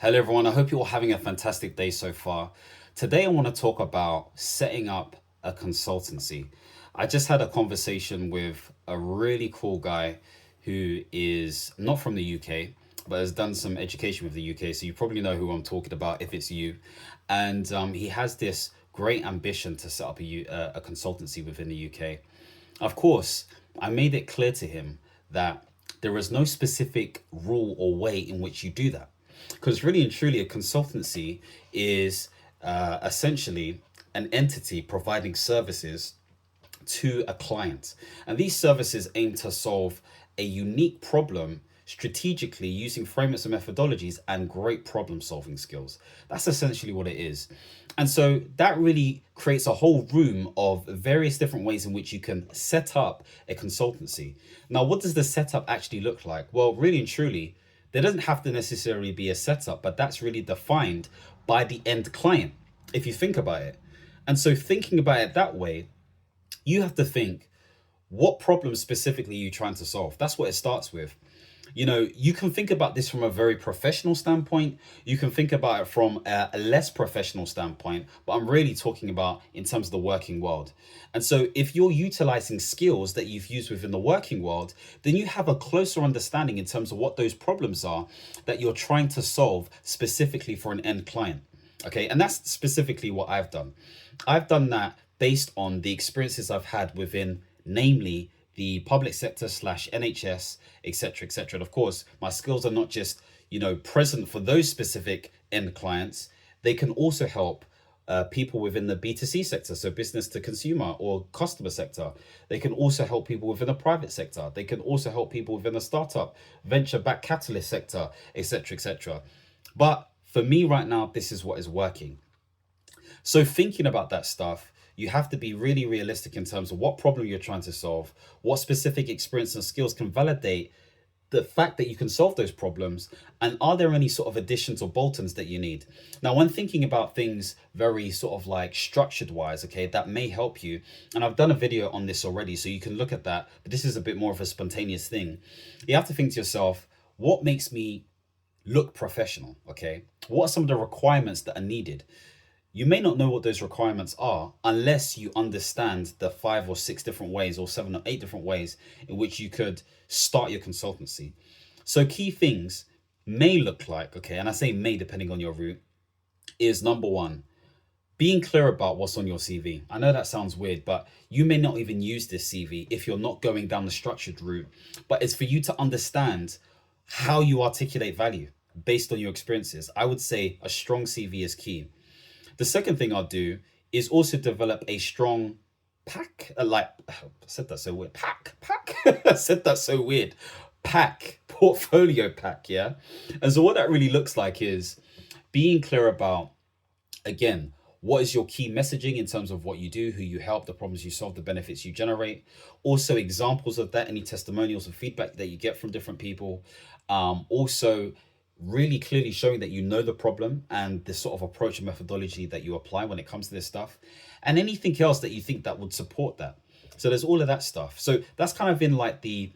Hello, everyone. I hope you're all having a fantastic day so far. Today, I want to talk about setting up a consultancy. I just had a conversation with a really cool guy who is not from the UK, but has done some education with the UK. So, you probably know who I'm talking about if it's you. And he has this great ambition to set up a consultancy within the UK. Of course, I made it clear to him that there is no specific rule or way in which you do that. Because really and truly, a consultancy is essentially an entity providing services to a client. And these services aim to solve a unique problem strategically using frameworks and methodologies and great problem solving skills. That's essentially what it is. And so that really creates a whole room of various different ways in which you can set up a consultancy. Now, what does the setup actually look like? Well, really and truly, there doesn't have to necessarily be a setup, but that's really defined by the end client, if you think about it. And so, thinking about it that way, you have to think, what problem specifically are you trying to solve? That's what it starts with. You can think about this from a very professional standpoint. You can think about it from a less professional standpoint, but I'm really talking about in terms of the working world. And so if you're utilizing skills that you've used within the working world, then you have a closer understanding in terms of what those problems are that you're trying to solve specifically for an end client. Okay. And that's specifically what I've done. I've done that based on the experiences I've had within, namely, the public sector slash NHS, etc., etc. And of course, my skills are not just, present for those specific end clients. They can also help people within the B2C sector, so business to consumer or customer sector. They can also help people within the private sector. They can also help people within the startup, venture-backed capitalist sector, etc., etc. But for me right now, this is what is working. So thinking about that stuff, you have to be really realistic in terms of what problem you're trying to solve, what specific experience and skills can validate the fact that you can solve those problems, and are there any sort of additions or bolt-ons that you need. Now, when thinking about things very sort of like structured wise, okay, that may help you. And I've done a video on this already, so you can look at that, but this is a bit more of a spontaneous thing. You have to think to yourself, what makes me look professional? Okay, what are some of the requirements that are needed? You may not know what those requirements are unless you understand the 5 or 6 different ways, or 7 or 8 different ways in which you could start your consultancy. So key things may look like, okay, and I say may depending on your route, is number one, being clear about what's on your CV. I know that sounds weird, but you may not even use this CV if you're not going down the structured route, but it's for you to understand how you articulate value based on your experiences. I would say a strong CV is key. The second thing I'll do is also develop a strong pack, I said that so weird, pack, I said that so weird, portfolio pack, yeah? And so what that really looks like is being clear about, again, what is your key messaging in terms of what you do, who you help, the problems you solve, the benefits you generate. Also examples of that, any testimonials or feedback that you get from different people. Also really clearly showing that you know the problem and the sort of approach and methodology that you apply when it comes to this stuff, and anything else that you think that would support that. So there's all of that stuff. So that's kind of in like the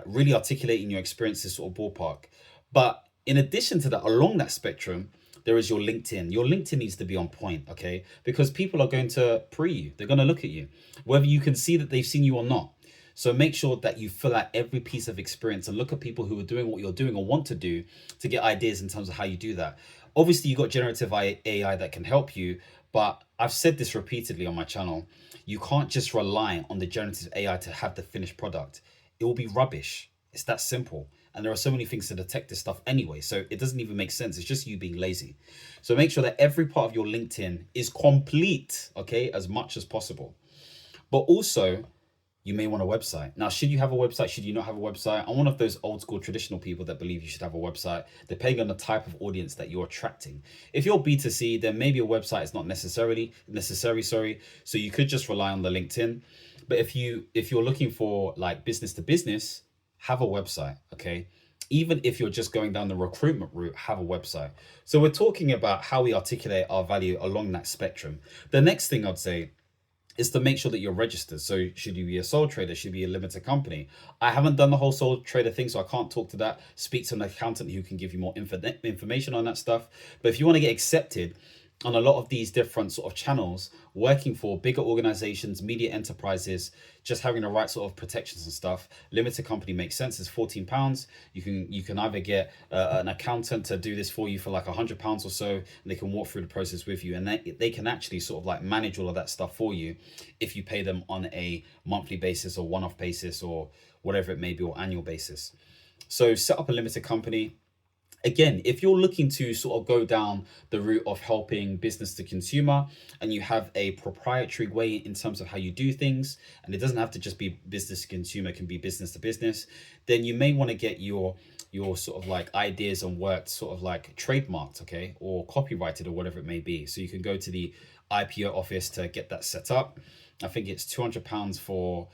really articulating your experiences sort of ballpark. But in addition to that, along that spectrum, there is your LinkedIn. Your LinkedIn needs to be on point, okay? Because people are going to pre you. They're going to look at you, whether you can see that they've seen you or not. So make sure that you fill out every piece of experience and look at people who are doing what you're doing or want to do to get ideas in terms of how you do that. Obviously, you got generative AI that can help you, but I've said this repeatedly on my channel. You can't just rely on the generative AI to have the finished product. It will be rubbish. It's that simple. And there are so many things to detect this stuff anyway. So it doesn't even make sense. It's just you being lazy. So make sure that every part of your LinkedIn is complete, okay, as much as possible. But also, you may want a website. Now, should you have a website? Should you not have a website? I'm one of those old school traditional people that believe you should have a website, depending on the type of audience that you're attracting. If you're B2C, then maybe a website is not necessary, sorry. So you could just rely on the LinkedIn. But if you're looking for like business to business, have a website, okay? Even if you're just going down the recruitment route, have a website. So we're talking about how we articulate our value along that spectrum. The next thing I'd say is to make sure that you're registered. So should you be a sole trader? Should you be a limited company? I haven't done the whole sole trader thing, so I can't talk to that. Speak to an accountant who can give you more information on that stuff. But if you want to get accepted on a lot of these different sort of channels, working for bigger organizations, media enterprises, just having the right sort of protections and stuff, limited company makes sense. It's £14. You can either get an accountant to do this for you for like £100 or so, and they can walk through the process with you, and they can actually sort of like manage all of that stuff for you if you pay them on a monthly basis or one-off basis or whatever it may be, or annual basis. So set up a limited company. Again, if you're looking to sort of go down the route of helping business to consumer, and you have a proprietary way in terms of how you do things, and it doesn't have to just be business to consumer, it can be business to business, then you may want to get your sort of like ideas and work sort of like trademarked, okay, or copyrighted or whatever it may be. So you can go to the IPO office to get that set up. I think it's £200 for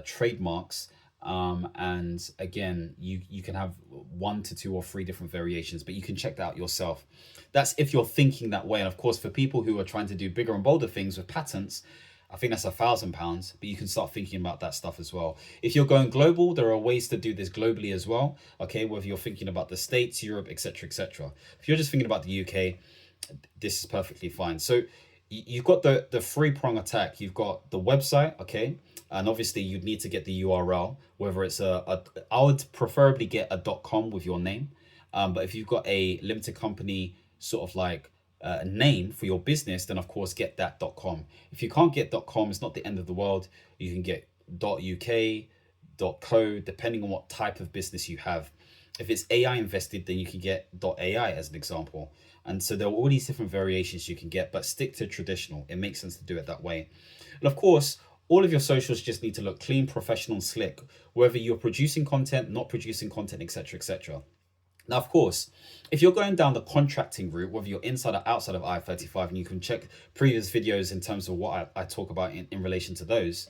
trademarks. And again, you can have 1 to 2 or 3 different variations, but you can check that out yourself. That's if you're thinking that way. And of course, for people who are trying to do bigger and bolder things with patents, I think that's £1,000, but you can start thinking about that stuff as well. If you're going global, there are ways to do this globally as well. Okay, whether you're thinking about the States, Europe, etc., etc. If you're just thinking about the UK, this is perfectly fine. So you've got the 3-prong attack. You've got the website, okay, and obviously you'd need to get the URL, whether it's I would preferably get a .com with your name, but if you've got a limited company sort of like name for your business, then of course get that .com. If you can't get .com, it's not the end of the world. You can get .uk, .co, depending on what type of business you have. If it's AI invested, then you can get .ai as an example. And so there are all these different variations you can get, but stick to traditional. It makes sense to do it that way. And of course, all of your socials just need to look clean, professional, and slick, whether you're producing content, not producing content, etc., etc. Now, of course, if you're going down the contracting route, whether you're inside or outside of I-35, and you can check previous videos in terms of what I talk about in relation to those,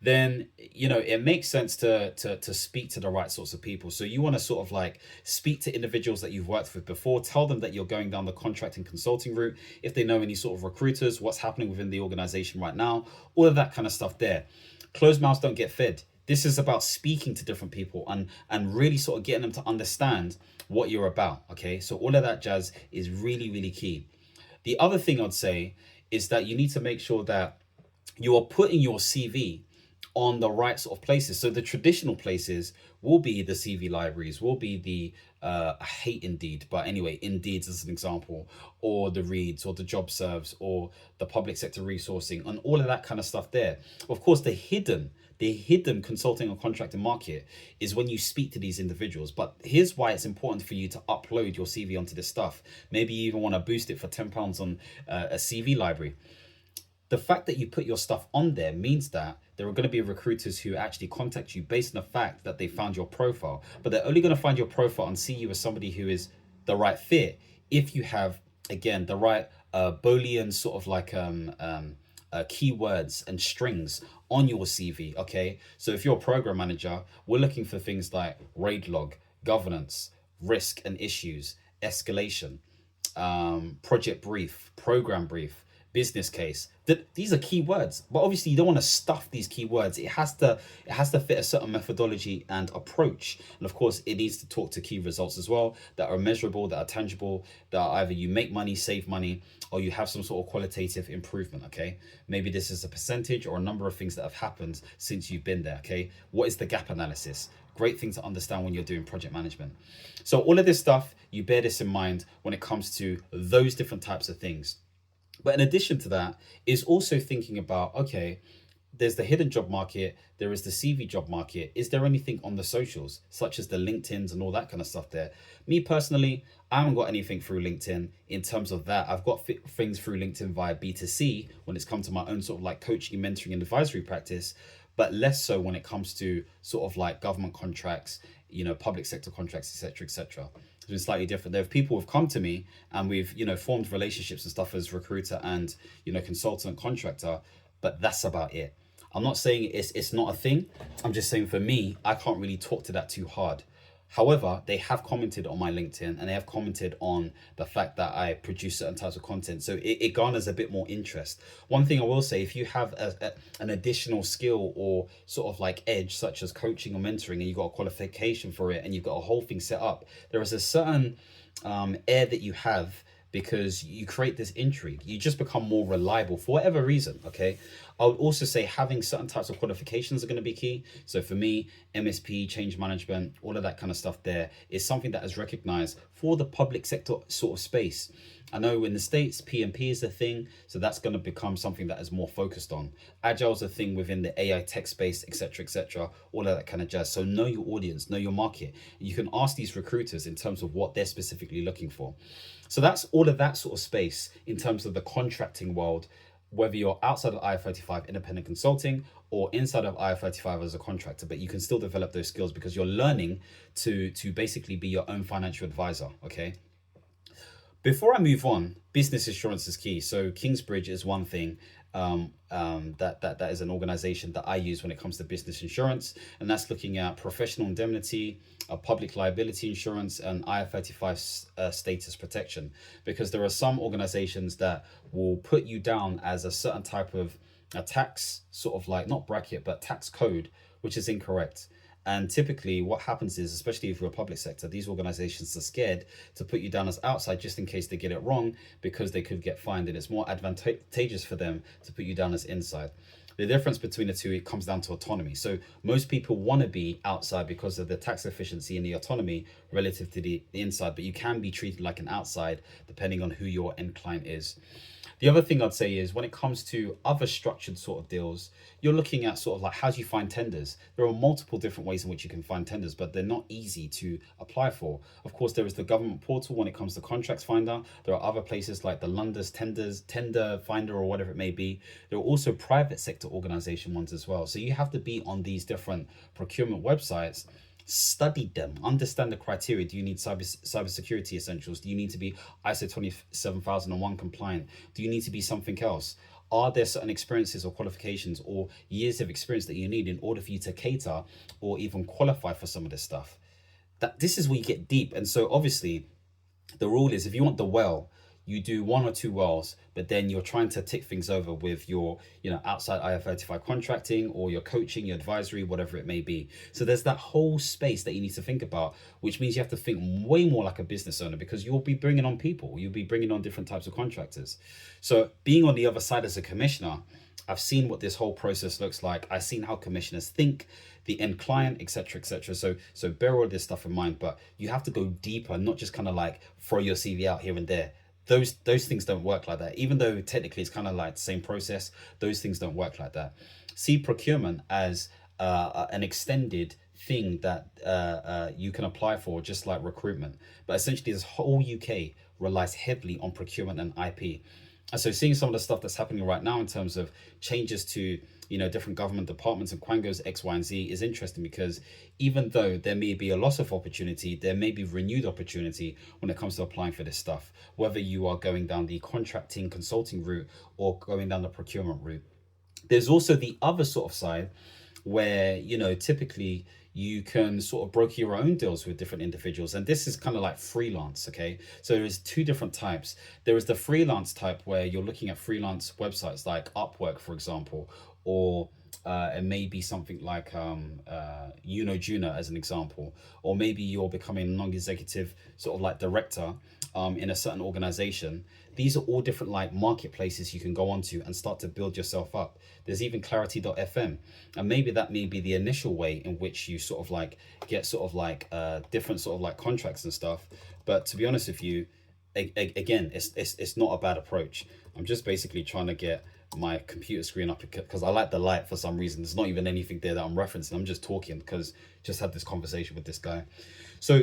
then it makes sense to speak to the right sorts of people. So you want to sort of like speak to individuals that you've worked with before, tell them that you're going down the contracting consulting route, if they know any sort of recruiters, what's happening within the organization right now, all of that kind of stuff there. Closed mouths don't get fed. This is about speaking to different people and really sort of getting them to understand what you're about. Okay, so all of that jazz is really, really key. The other thing I'd say is that you need to make sure that you are putting your CV on the right sort of places. So the traditional places will be the CV libraries, will be the I hate Indeed, but anyway, Indeed as an example, or the Reads, or the job serves, or the public sector resourcing, and all of that kind of stuff there. Of course, the hidden consulting or contracting market is when you speak to these individuals. But here's why it's important for you to upload your CV onto this stuff. Maybe you even want to boost it for £10 on a CV library. The fact that you put your stuff on there means that there are going to be recruiters who actually contact you based on the fact that they found your profile. But they're only going to find your profile and see you as somebody who is the right fit if you have, again, the right Boolean sort of like keywords and strings on your CV. Okay, so if you're a program manager, we're looking for things like RAID log, governance, risk and issues, escalation, project brief, program brief, business case. These are keywords, but obviously you don't want to stuff these keywords. It has to fit a certain methodology and approach, and of course it needs to talk to key results as well that are measurable, that are tangible, that are either you make money, save money, or you have some sort of qualitative improvement. Okay, maybe this is a percentage or a number of things that have happened since you've been there. Okay, what is the gap analysis? Great thing to understand when you're doing project management. So all of this stuff, you bear this in mind when it comes to those different types of things. But in addition to that, is also thinking about, okay, there's the hidden job market, there is the CV job market. Is there anything on the socials, such as the LinkedIns and all that kind of stuff there? Me personally, I haven't got anything through LinkedIn in terms of that. I've got things through LinkedIn via B2C when it's come to my own sort of like coaching, mentoring and advisory practice, but less so when it comes to sort of like government contracts, public sector contracts, etc., etc. It's been slightly different. There are people who've come to me and we've, formed relationships and stuff as recruiter and, consultant, contractor, but that's about it. I'm not saying it's not a thing. I'm just saying for me, I can't really talk to that too hard. However, they have commented on my LinkedIn and they have commented on the fact that I produce certain types of content. So it garners a bit more interest. One thing I will say, if you have an additional skill or sort of like edge, such as coaching or mentoring, and you've got a qualification for it and you've got a whole thing set up, there is a certain air that you have because you create this intrigue. You just become more reliable for whatever reason. Okay. I would also say having certain types of qualifications are going to be key. So for me, MSP, change management, all of that kind of stuff there is something that is recognized for the public sector sort of space. I know in the States, PMP is a thing. So that's going to become something that is more focused on. Agile is a thing within the AI tech space, etc., all of that kind of jazz. So know your audience, know your market. You can ask these recruiters in terms of what they're specifically looking for. So that's all of that sort of space in terms of the contracting world, whether you're outside of IR35 independent consulting or inside of IR35 as a contractor, but you can still develop those skills because you're learning to basically be your own financial advisor. Okay. Before I move on, business insurance is key. So Kingsbridge is one thing that is an organization that I use when it comes to business insurance, and that's looking at professional indemnity, public liability insurance, and IR35 status protection. Because there are some organizations that will put you down as a certain type of a tax sort of like not bracket but tax code, which is incorrect. And typically what happens is, especially if you're a public sector, these organizations are scared to put you down as outside just in case they get it wrong because they could get fined, and it's more advantageous for them to put you down as inside. The difference between the two, it comes down to autonomy. So most people want to be outside because of the tax efficiency and the autonomy relative to the inside, but you can be treated like an outside depending on who your end client is. The other thing I'd say is when it comes to other structured sort of deals, you're looking at sort of like how do you find tenders? There are multiple different ways in which you can find tenders, but they're not easy to apply for. Of course, there is the government portal when it comes to contracts finder. There are other places like the London's tender finder or whatever it may be. There are also private sector organization ones as well. So you have to be on these different procurement websites, study them, understand the criteria. Do you need cybersecurity essentials? Do you need to be ISO 27001 compliant? Do you need to be something else? Are there certain experiences or qualifications or years of experience that you need in order for you to cater or even qualify for some of this stuff? This is where you get deep. And so obviously the rule is if you want the well, you do one or two wells, but then you're trying to tick things over with your, outside IR35 contracting or your coaching, your advisory, whatever it may be. So there's that whole space that you need to think about, which means you have to think way more like a business owner because you'll be bringing on people, you'll be bringing on different types of contractors. So being on the other side as a commissioner, I've seen what this whole process looks like. I've seen how commissioners think, the end client, etc. So bear all this stuff in mind, but you have to go deeper, not just kind of like throw your CV out here and there. Those things don't work like that. Even though technically it's kind of like the same process, those things don't work like that. See procurement as an extended thing that you can apply for, just like recruitment. But essentially, this whole UK relies heavily on procurement and IP. And so seeing some of the stuff that's happening right now in terms of changes to different government departments and quangos X, Y, and Z is interesting because even though there may be a loss of opportunity, there may be renewed opportunity when it comes to applying for this stuff, whether you are going down the contracting consulting route or going down the procurement route. There's also the other sort of side where, typically you can sort of broker your own deals with different individuals. And this is kind of like freelance, okay? So there's two different types. There is the freelance type where you're looking at freelance websites like Upwork, for example, or it may be something like YunoJuno as an example, or maybe you're becoming a non-executive sort of like director in a certain organization. These are all different like marketplaces you can go onto and start to build yourself up. There's even clarity.fm, and maybe that may be the initial way in which you sort of like get sort of like different sort of like contracts and stuff. But to be honest with you, again, it's not a bad approach. I'm just basically trying to get my computer screen up because I like the light for some reason. There's not even anything there that I'm referencing. I'm just talking because just had this conversation with this guy. So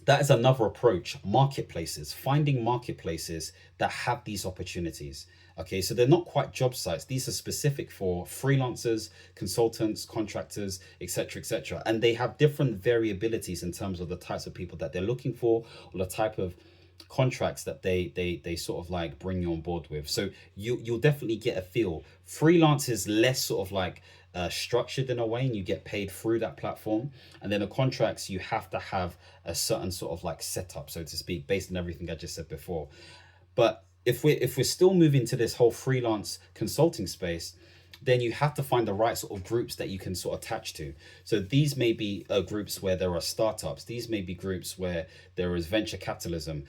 that is another approach. Marketplaces, finding marketplaces that have these opportunities. Okay, so they're not quite job sites. These are specific for freelancers, consultants, contractors, etc. And they have different variabilities in terms of the types of people that they're looking for or the type of contracts that they sort of like bring you on board with. So you'll definitely get a feel. Freelance is less sort of like structured in a way, and you get paid through that platform. And then the contracts, you have to have a certain sort of like setup, so to speak, based on everything I just said before. But if we're still moving to this whole freelance consulting space, then you have to find the right sort of groups that you can sort of attach to. So these may be groups where there are startups. These may be groups where there is venture capitalism.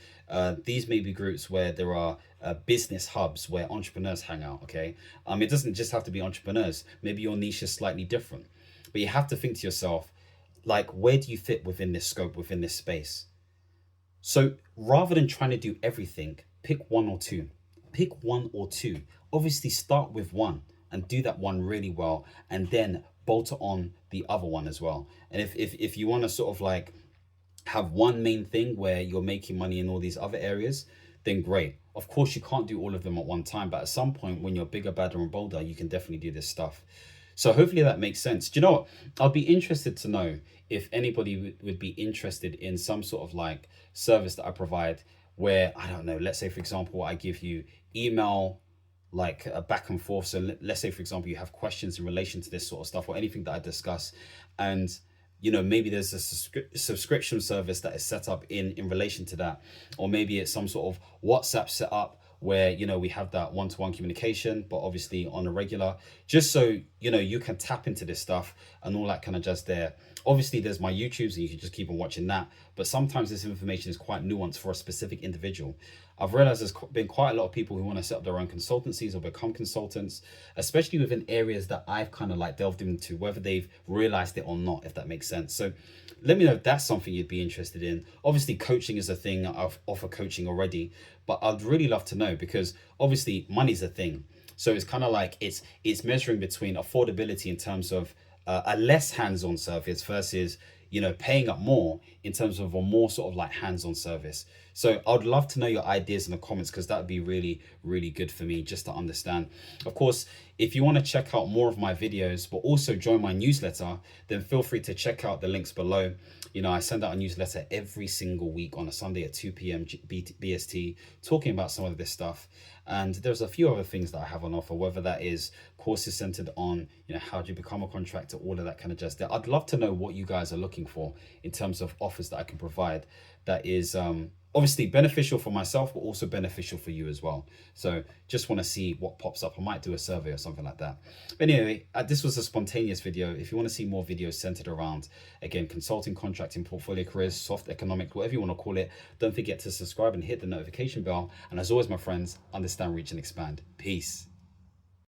These may be groups where there are business hubs where entrepreneurs hang out. Okay, it doesn't just have to be entrepreneurs. Maybe your niche is slightly different, but you have to think to yourself, like, where do you fit within this scope, within this space? So rather than trying to do everything, pick one or two. Pick one or two. Obviously, start with one and do that one really well, and then bolt on the other one as well. And if you want to sort of like have one main thing where you're making money in all these other areas, then great. Of course, you can't do all of them at one time, but at some point when you're bigger, badder, and bolder, you can definitely do this stuff. So hopefully that makes sense. Do you know what? I'll be interested to know if anybody would be interested in some sort of like service that I provide where, I don't know, let's say, for example, I give you email like a back and forth. So let's say, for example, you have questions in relation to this sort of stuff or anything that I discuss, and maybe there's a subscription service that is set up in relation to that, or maybe it's some sort of WhatsApp set up where we have that one-to-one communication, but obviously on a regular, just so you can tap into this stuff and all that kind of just there. Obviously there's my YouTubes and you can just keep on watching that, but sometimes this information is quite nuanced for a specific individual. I've realized there's been quite a lot of people who want to set up their own consultancies or become consultants, especially within areas that I've kind of like delved into, whether they've realized it or not, if that makes sense. So let me know if that's something you'd be interested in. Obviously coaching is a thing. I've offered coaching already, but I'd really love to know, because obviously money's a thing. So it's kind of like it's measuring between affordability in terms of a less hands-on service versus paying up more in terms of a more sort of like hands-on service. So I'd love to know your ideas in the comments, because that would be really, really good for me just to understand. Of course, if you want to check out more of my videos but also join my newsletter, then feel free to check out the links below. I send out a newsletter every single week on a Sunday at 2 p.m. BST, talking about some of this stuff. And there's a few other things that I have on offer, whether that is courses centered on, how do you become a contractor, all of that kind of just there. I'd love to know what you guys are looking for in terms of offers that I can provide that is obviously beneficial for myself, but also beneficial for you as well. So just want to see what pops up. I might do a survey or something like that. But anyway, this was a spontaneous video. If you want to see more videos centered around, again, consulting, contracting, portfolio careers, soft economics, whatever you want to call it, don't forget to subscribe and hit the notification bell. And as always, my friends, understand, reach, and expand. Peace.